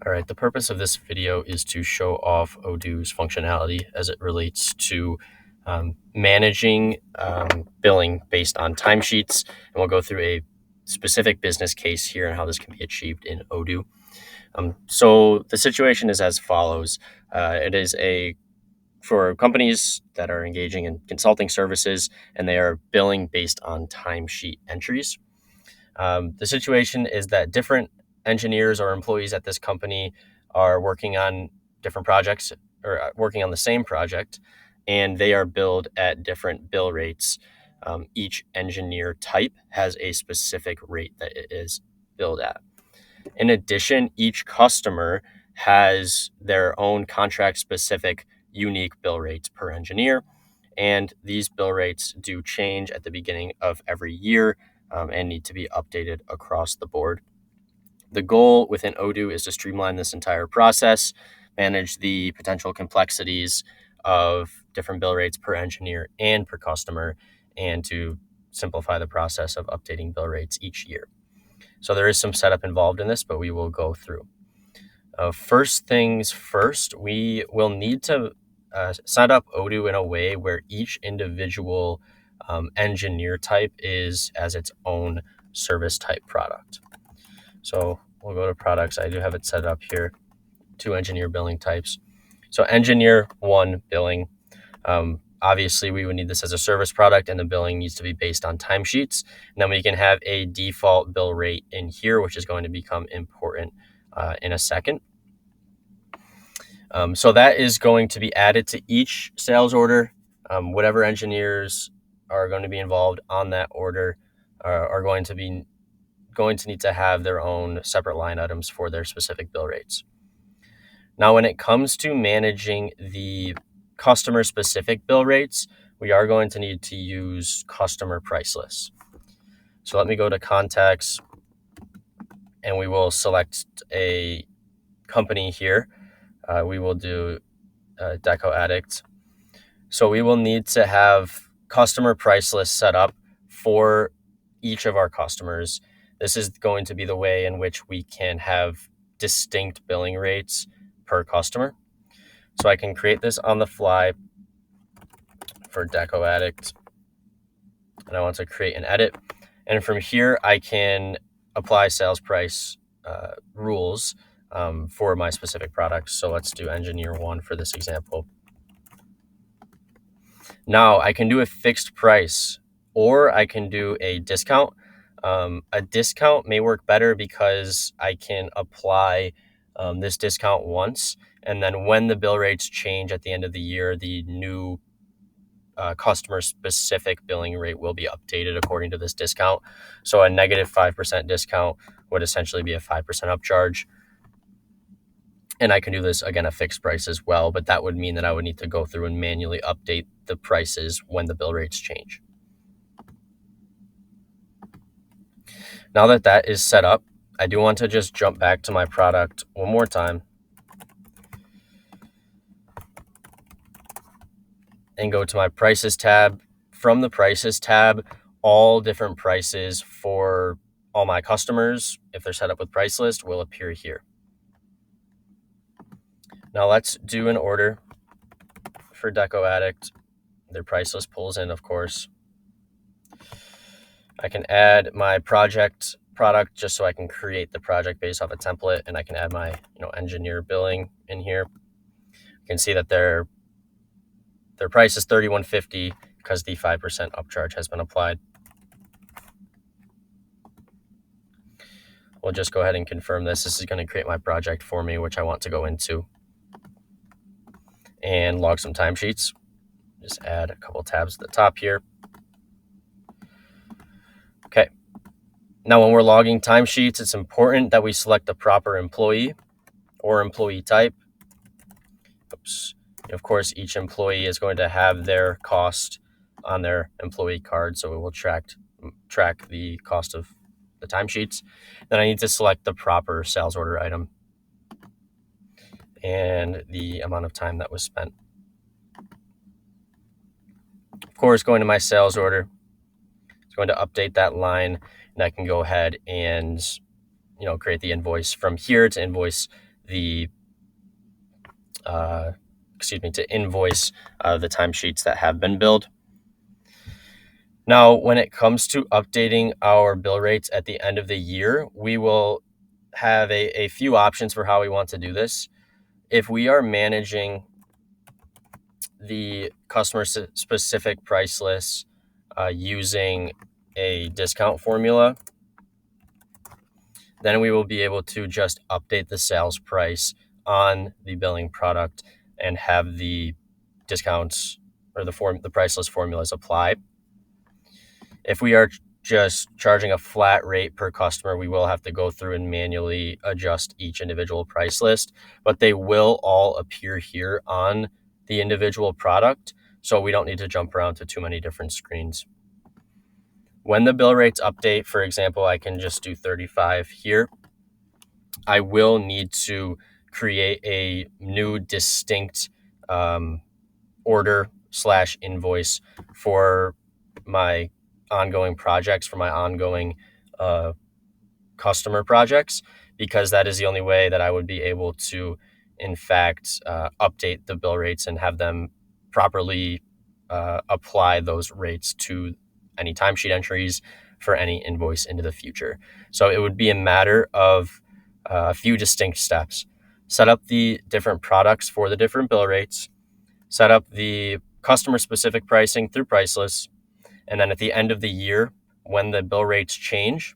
All right, the purpose of this video is to show off Odoo's functionality as it relates to managing billing based on timesheets. And we'll go through a specific business case here and how this can be achieved in Odoo. So the situation is as follows. It is for companies that are engaging in consulting services, and they are billing based on timesheet entries. The situation is that different engineers or employees at this company are working on different projects or working on the same project, and they are billed at different bill rates. Each engineer type has a specific rate that it is billed at. In addition, each customer has their own contract specific unique bill rates per engineer. And these bill rates do change at the beginning of every year and need to be updated across the board. The goal within Odoo is to streamline this entire process, manage the potential complexities of different bill rates per engineer and per customer, and to simplify the process of updating bill rates each year. So there is some setup involved in this, but we will go through. First things first, we will need to set up Odoo in a way where each individual engineer type is as its own service type product. So we'll go to products. I do have it set up here, 2 engineer billing types. So engineer 1 billing. Obviously, we would need this as a service product, and the billing needs to be based on timesheets. And then we can have a default bill rate in here, which is going to become important in a second. So that is going to be added to each sales order. Whatever engineers are going to be involved on that order are going to need to have their own separate line items for their specific bill rates. Now, when it comes to managing the customer specific bill rates, we are going to need to use customer price lists. So let me go to contacts, and we will select a company here. We will do Deco Addict. So we will need to have customer price lists set up for each of our customers. This is going to be the way in which we can have distinct billing rates per customer. So I can create this on the fly for Deco Addict, and I want to create an edit. And from here, I can apply sales price rules for my specific products. So let's do engineer 1 for this example. Now I can do a fixed price, or I can do a discount. A discount may work better because I can apply this discount once, and then when the bill rates change at the end of the year, the new customer specific billing rate will be updated according to this discount. So a negative 5% discount would essentially be a 5% upcharge. And I can do this, again, a fixed price as well, but that would mean that I would need to go through and manually update the prices when the bill rates change. Now that that is set up, I do want to just jump back to my product one more time and go to my prices tab. From the prices tab, all different prices for all my customers, if they're set up with Pricelist, will appear here. Now let's do an order for Deco Addict. Their price list pulls in, of course. I can add my product just so I can create the project based off a template, and I can add my engineer billing in here. You can see that their price is $31.50 because the 5% upcharge has been applied. We'll just go ahead and confirm this. This is going to create my project for me, which I want to go into and log some timesheets. Just add a couple tabs at the top here. Okay. Now, when we're logging timesheets, it's important that we select the proper employee or employee type. Oops. Of course, each employee is going to have their cost on their employee card, so it will track the cost of the timesheets. Then I need to select the proper sales order item and the amount of time that was spent. Of course, going to my sales order, it's going to update that line, and I can go ahead and create the invoice from here to invoice the to invoice the timesheets that have been billed. Now, when it comes to updating our bill rates at the end of the year, we will have a few options for how we want to do this. If we are managing the customer specific price lists using a discount formula, then we will be able to just update the sales price on the billing product and have the discounts or the price list formulas apply. If we are just charging a flat rate per customer, we will have to go through and manually adjust each individual price list, but they will all appear here on the individual product, so we don't need to jump around to too many different screens. When the bill rates update, for example, I can just do 35 here. I will need to create a new distinct order/invoice for my ongoing projects, for my ongoing customer projects, because that is the only way that I would be able to, in fact, update the bill rates and have them properly apply those rates to any timesheet entries for any invoice into the future. So it would be a matter of a few distinct steps. Set up the different products for the different bill rates, set up the customer specific pricing through Pricelists, and then at the end of the year, when the bill rates change,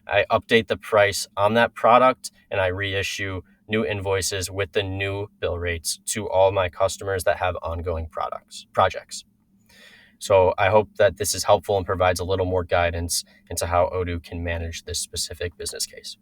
I update the price on that product and I reissue new invoices with the new bill rates to all my customers that have ongoing projects. So I hope that this is helpful and provides a little more guidance into how Odoo can manage this specific business case.